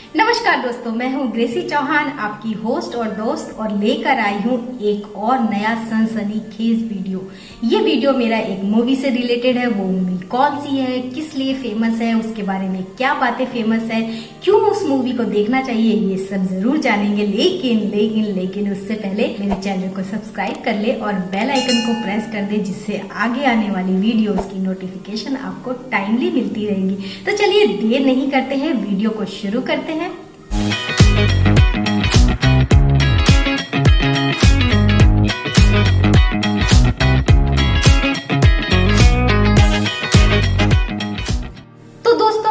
नमस्कार दोस्तों, मैं हूं ग्रेसी चौहान, आपकी होस्ट और दोस्त, और लेकर आई हूं एक और नया सनसनीखेज वीडियो। ये वीडियो मेरा एक मूवी से रिलेटेड है। वो मूवी कौन सी है, किस लिए फेमस है, उसके बारे में क्या बातें फेमस है, क्यों उस मूवी को देखना चाहिए, ये सब जरूर जानेंगे। लेकिन उससे पहले मेरे चैनल को सब्सक्राइब कर ले और बेल आइकन को प्रेस कर दे, जिससे आगे आने वाली वीडियोस की नोटिफिकेशन आपको टाइमली मिलती रहेगी। तो चलिए देर नहीं करते हैं, वीडियो को शुरू करते हैं।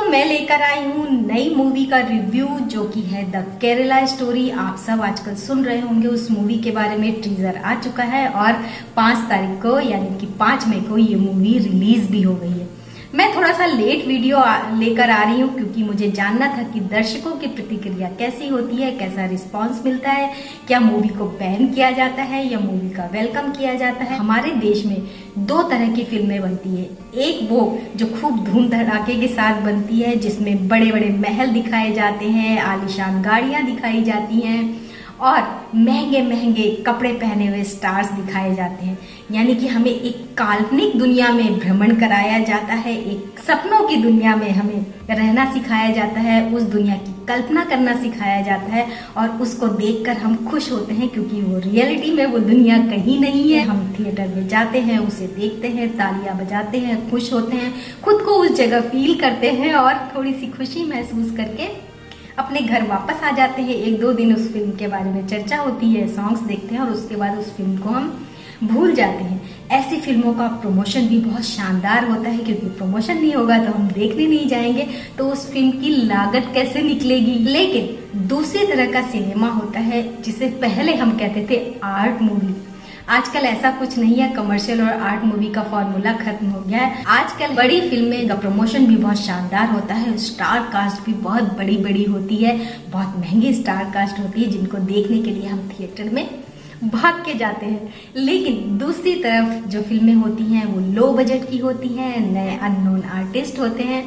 मैं लेकर आई हूँ नई मूवी का रिव्यू, जो कि है द केरला स्टोरी। आप सब आजकल सुन रहे होंगे उस मूवी के बारे में। टीजर आ चुका है और 5 तारीख को यानी कि 5 मई को ये मूवी रिलीज भी हो गई है। मैं थोड़ा सा लेट वीडियो लेकर आ रही हूँ, क्योंकि मुझे जानना था कि दर्शकों की प्रतिक्रिया कैसी होती है, कैसा रिस्पांस मिलता है, क्या मूवी को बैन किया जाता है या मूवी का वेलकम किया जाता है। हमारे देश में 2 तरह की फिल्में बनती है। एक वो जो खूब धूम धड़ाके के साथ बनती है, जिसमें बड़े बड़े महल दिखाए जाते हैं, आलीशान गाड़ियां दिखाई जाती हैं और महंगे महंगे कपड़े पहने हुए स्टार्स दिखाए जाते हैं। यानी कि हमें एक काल्पनिक दुनिया में भ्रमण कराया जाता है, एक सपनों की दुनिया में हमें रहना सिखाया जाता है, उस दुनिया की कल्पना करना सिखाया जाता है और उसको देखकर हम खुश होते हैं, क्योंकि वो रियलिटी में वो दुनिया कहीं नहीं है। हम थिएटर में जाते हैं, उसे देखते हैं, तालियां बजाते हैं, खुश होते हैं, खुद को उस जगह फील करते हैं और थोड़ी सी खुशी महसूस करके अपने घर वापस आ जाते हैं। 1-2 दिन उस फिल्म के बारे में चर्चा होती है, सॉन्ग्स देखते हैं और उसके बाद उस फिल्म को हम भूल जाते हैं। ऐसी फिल्मों का प्रमोशन भी बहुत शानदार होता है, क्योंकि प्रमोशन नहीं होगा तो हम देखने नहीं जाएंगे, तो उस फिल्म की लागत कैसे निकलेगी। लेकिन दूसरी तरह का सिनेमा होता है, जिसे पहले हम कहते थे आर्ट मूवी। आजकल ऐसा कुछ नहीं है, कमर्शियल और आर्ट मूवी का फॉर्मूला खत्म हो गया है। आजकल बड़ी फिल्में का प्रमोशन भी बहुत शानदार होता है, स्टार कास्ट भी बहुत बड़ी बड़ी होती है, बहुत महंगी स्टार कास्ट होती है, जिनको देखने के लिए हम थिएटर में भाग के जाते हैं। लेकिन दूसरी तरफ जो फिल्में होती हैं वो लो बजट की होती हैं, नए अननोन आर्टिस्ट होते हैं,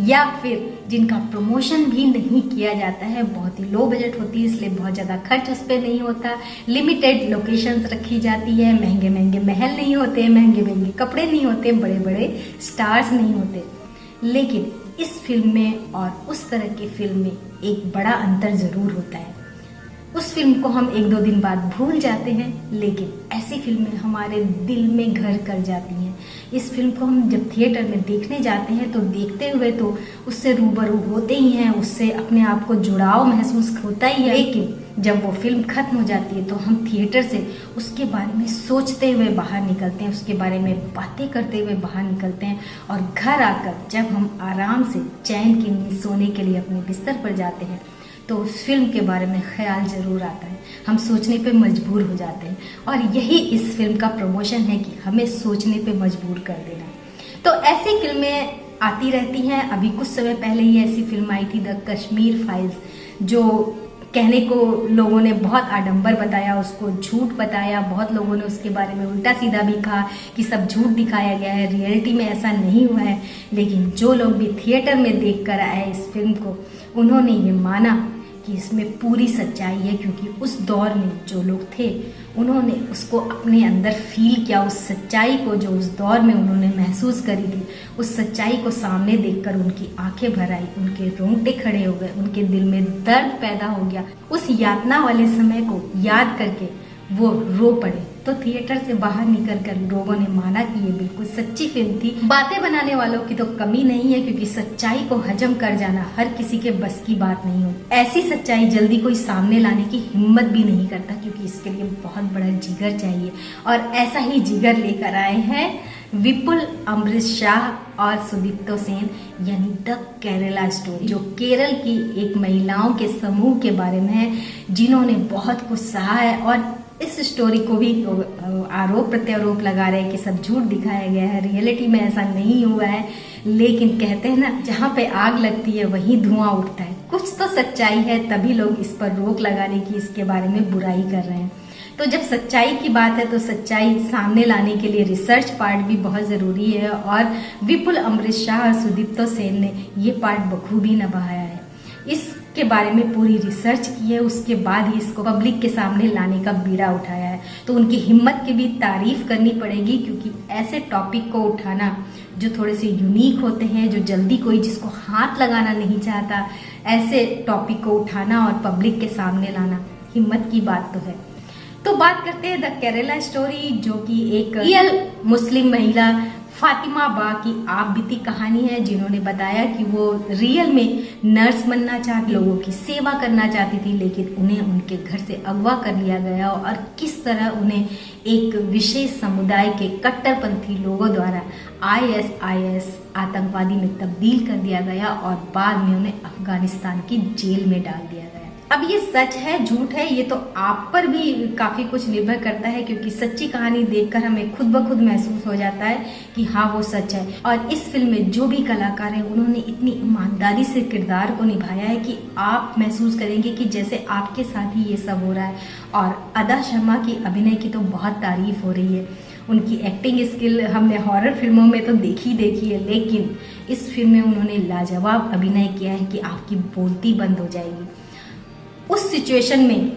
या फिर जिनका प्रमोशन भी नहीं किया जाता है, बहुत ही लो बजट होती है, इसलिए बहुत ज़्यादा खर्च उस पर नहीं होता। लिमिटेड लोकेशंस रखी जाती है, महंगे महंगे महल नहीं होते, महंगे महंगे कपड़े नहीं होते, बड़े बड़े स्टार्स नहीं होते। लेकिन इस फिल्म में और उस तरह की फिल्म में एक बड़ा अंतर ज़रूर होता है। उस फिल्म को हम 1-2 दिन बाद भूल जाते हैं, लेकिन ऐसी फिल्में हमारे दिल में घर कर जाती हैं। इस फिल्म को हम जब थिएटर में देखने जाते हैं तो देखते हुए तो उससे रूबरू होते ही हैं, उससे अपने आप को जुड़ाव महसूस होता ही है। लेकिन जब वो फिल्म खत्म हो जाती है तो हम थिएटर से उसके बारे में सोचते हुए बाहर निकलते हैं, उसके बारे में बातें करते हुए बाहर निकलते हैं, और घर आकर जब हम आराम से चैन की नींद सोने के लिए अपने बिस्तर पर जाते हैं तो उस फिल्म के बारे में ख्याल जरूर आता है, हम सोचने पे मजबूर हो जाते हैं। और यही इस फिल्म का प्रमोशन है कि हमें सोचने पे मजबूर कर देना। तो ऐसी फिल्में आती रहती हैं। अभी कुछ समय पहले ही ऐसी फिल्म आई थी द कश्मीर फाइल्स, जो कहने को लोगों ने बहुत आडंबर बताया, उसको झूठ बताया, बहुत लोगों ने उसके बारे में उल्टा सीधा भी कहा कि सब झूठ दिखाया गया है, रियलिटी में ऐसा नहीं हुआ है। लेकिन जो लोग भी थिएटर में देख कर आए इस फिल्म को, उन्होंने ये माना कि इसमें पूरी सच्चाई है, क्योंकि उस दौर में जो लोग थे उन्होंने उसको अपने अंदर फील किया, उस सच्चाई को जो उस दौर में उन्होंने महसूस करी थी, उस सच्चाई को सामने देखकर उनकी आंखें भर आई, उनके रोंगटे खड़े हो गए, उनके दिल में दर्द पैदा हो गया। उस यातना वाले समय को याद करके वो रो पड़े। तो थिएटर से बाहर निकलकर लोगों ने माना कि ये बिल्कुल सच्ची फिल्म थी। बातें बनाने वालों की तो कमी नहीं है, क्योंकि सच्चाई को हजम कर जाना हर किसी के बस की बात नहीं होती। ऐसी सच्चाई जल्दी कोई सामने लाने की हिम्मत भी नहीं करता, क्योंकि इसके लिए बहुत बड़ा जिगर चाहिए। और ऐसा ही जिगर लेकर आए हैं विपुल अमृत शाह और सुदीप्तो सेन, यानी द केरला स्टोरी, जो केरल की एक महिलाओं के समूह के बारे में है, जिन्होंने बहुत कुछ सहा है। और इस स्टोरी को भी आरोप प्रत्यारोप लगा रहे हैं कि सब झूठ दिखाया गया है, रियलिटी में ऐसा नहीं हुआ है। लेकिन कहते हैं ना, जहाँ पे आग लगती है वहीं धुआं उठता है। कुछ तो सच्चाई है, तभी लोग इस पर रोक लगाने की, इसके बारे में बुराई कर रहे हैं। तो जब सच्चाई की बात है तो सच्चाई सामने लाने के लिए रिसर्च पार्ट भी बहुत ज़रूरी है, और विपुल अमृत शाह और सुदीप्तो सेन ने ये पार्ट बखूबी निभाया है। इस के इसके बारे में पूरी रिसर्च की है, उसके बाद ही इसको पब्लिक के सामने लाने का बीड़ा उठाया है। तो उनकी हिम्मत की भी तारीफ करनी पड़ेगी, क्योंकि ऐसे टॉपिक को उठाना जो थोड़े से यूनिक होते हैं, जो जल्दी कोई जिसको हाथ लगाना नहीं चाहता, ऐसे टॉपिक को उठाना और पब्लिक के सामने लाना हिम्मत की बात तो है। तो बात करते हैं द केरला स्टोरी, जो कि एक रियल मुस्लिम महिला फातिमा बा की आप बीती कहानी है, जिन्होंने बताया कि वो रियल में नर्स बनना चाहती, लोगों की सेवा करना चाहती थी, लेकिन उन्हें उनके घर से अगवा कर लिया गया और किस तरह उन्हें एक विशेष समुदाय के कट्टरपंथी लोगों द्वारा ISIS आतंकवादी में तब्दील कर दिया गया और बाद में उन्हें अफगानिस्तान की जेल में डाल दिया गया। अब ये सच है झूठ है, ये तो आप पर भी काफी कुछ निर्भर करता है, क्योंकि सच्ची कहानी देखकर हमें खुद ब खुद महसूस हो जाता है कि हाँ वो सच है। और इस फिल्म में जो भी कलाकार हैं उन्होंने इतनी ईमानदारी से किरदार को निभाया है कि आप महसूस करेंगे कि जैसे आपके साथ ही ये सब हो रहा है। और अदा शर्मा की अभिनय की तो बहुत तारीफ हो रही है। उनकी एक्टिंग स्किल हमने हॉरर फिल्मों में तो देखी है, लेकिन इस फिल्म में उन्होंने लाजवाब अभिनय किया है कि आपकी बोलती बंद हो जाएगी। उस सिचुएशन में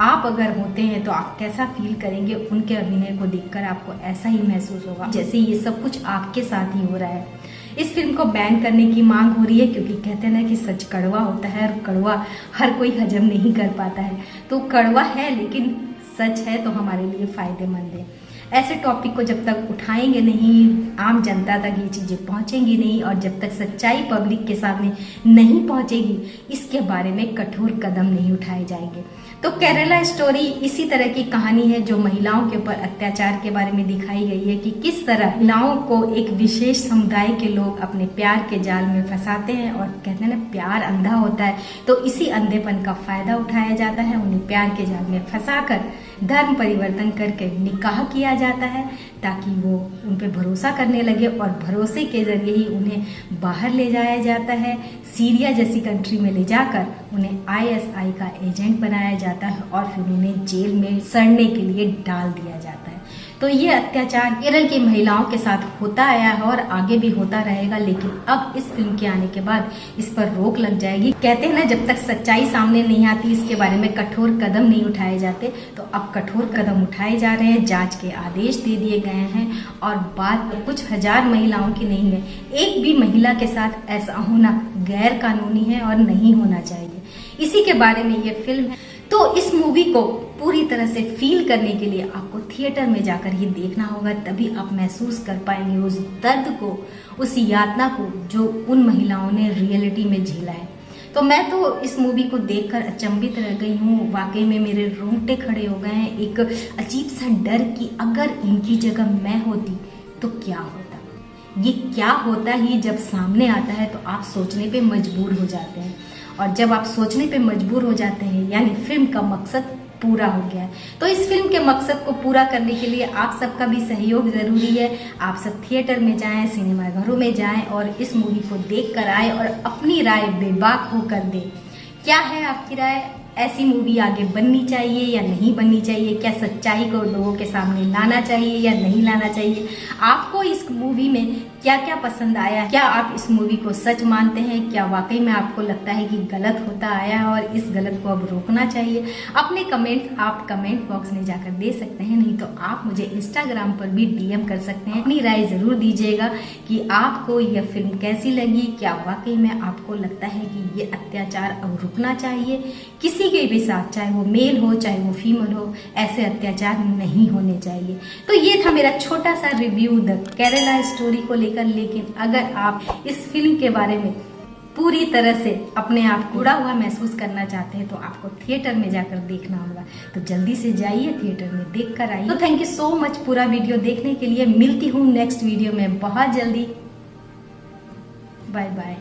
आप अगर होते हैं तो आप कैसा फील करेंगे, उनके अभिनय को देखकर आपको ऐसा ही महसूस होगा जैसे ये सब कुछ आपके साथ ही हो रहा है। इस फिल्म को बैन करने की मांग हो रही है, क्योंकि कहते हैं ना कि सच कड़वा होता है और कड़वा हर कोई हजम नहीं कर पाता है। तो कड़वा है लेकिन सच है, तो हमारे लिए फायदेमंद है। ऐसे टॉपिक को जब तक उठाएंगे नहीं, आम जनता तक ये चीज़ें पहुंचेंगी नहीं, और जब तक सच्चाई पब्लिक के सामने नहीं पहुंचेगी, इसके बारे में कठोर कदम नहीं उठाए जाएंगे। तो केरला स्टोरी इसी तरह की कहानी है, जो महिलाओं के ऊपर अत्याचार के बारे में दिखाई गई है कि किस तरह महिलाओं को एक विशेष समुदाय के लोग अपने प्यार के जाल में फंसाते हैं। और कहते हैं ना, प्यार अंधा होता है, तो इसी अंधेपन का फायदा उठाया जाता है। उन्हें प्यार के जाल में फंसाकर धर्म परिवर्तन करके निकाह किया जाता है, ताकि वो उन पे भरोसा करने लगे, और भरोसे के जरिए ही उन्हें बाहर ले जाया जाता है। सीरिया जैसी कंट्री में ले जाकर उन्हें ISI का एजेंट बनाया जाता है और फिर उन्हें जेल में सड़ने के लिए डाल दिया जाता है। तो ये अत्याचार केरल की महिलाओं के साथ होता आया है और आगे भी होता रहेगा, लेकिन अब इस फिल्म के आने के बाद इस पर रोक लग जाएगी। कहते हैं ना, जब तक सच्चाई सामने नहीं आती, इसके बारे में कठोर कदम नहीं उठाए जाते। तो अब कठोर कदम उठाए जा रहे हैं, जांच के आदेश दे दिए गए हैं, और बात कुछ हजार महिलाओं की नहीं है। एक भी महिला के साथ ऐसा होना गैर कानूनी है और नहीं होना चाहिए। इसी के बारे में ये फिल्म है। तो इस मूवी को पूरी तरह से फील करने के लिए आपको थिएटर में जाकर ही देखना होगा, तभी आप महसूस कर पाएंगे उस दर्द को, उस यातना को जो उन महिलाओं ने रियलिटी में झेला है। तो मैं तो इस मूवी को देखकर अचंभित रह गई हूँ। वाकई में मेरे रोंगटे खड़े हो गए हैं, एक अजीब सा डर कि अगर इनकी जगह मैं होती तो क्या होता। ये क्या होता ही जब सामने आता है तो आप सोचने पे मजबूर हो जाते हैं, और जब आप सोचने पे मजबूर हो जाते हैं यानी फिल्म का मकसद पूरा हो गया है। तो इस फिल्म के मकसद को पूरा करने के लिए आप सबका भी सहयोग जरूरी है। आप सब थिएटर में जाएं, सिनेमा घरों में जाएं और इस मूवी को देख कर आए और अपनी राय बेबाक होकर दें। क्या है आपकी राय? ऐसी मूवी आगे बननी चाहिए या नहीं बननी चाहिए? क्या सच्चाई को लोगों के सामने लाना चाहिए या नहीं लाना चाहिए? आपको इस मूवी में क्या क्या पसंद आया? क्या आप इस मूवी को सच मानते हैं? क्या वाकई में आपको लगता है कि गलत होता आया है और इस गलत को अब रोकना चाहिए? अपने कमेंट्स आप कमेंट बॉक्स में जाकर दे सकते हैं, नहीं तो आप मुझे इंस्टाग्राम पर भी DM कर सकते हैं। अपनी राय जरूर दीजिएगा कि आपको यह फिल्म कैसी लगी। क्या वाकई में आपको लगता है कि ये अत्याचार अब रुकना चाहिए? किसी के भी साथ, चाहे वो मेल हो चाहे वो फीमेल हो, ऐसे अत्याचार नहीं होने चाहिए। तो ये था मेरा छोटा सा रिव्यू द केरला स्टोरी को लेकर। लेकिन अगर आप इस फिल्म के बारे में पूरी तरह से अपने आप जुड़ा हुआ महसूस करना चाहते हैं तो आपको थिएटर में जाकर देखना होगा। तो जल्दी से जाइए थिएटर में, देख कर आइए। तो थैंक यू सो मच पूरा वीडियो देखने के लिए। मिलती हूँ नेक्स्ट वीडियो में बहुत जल्दी। Bye bye.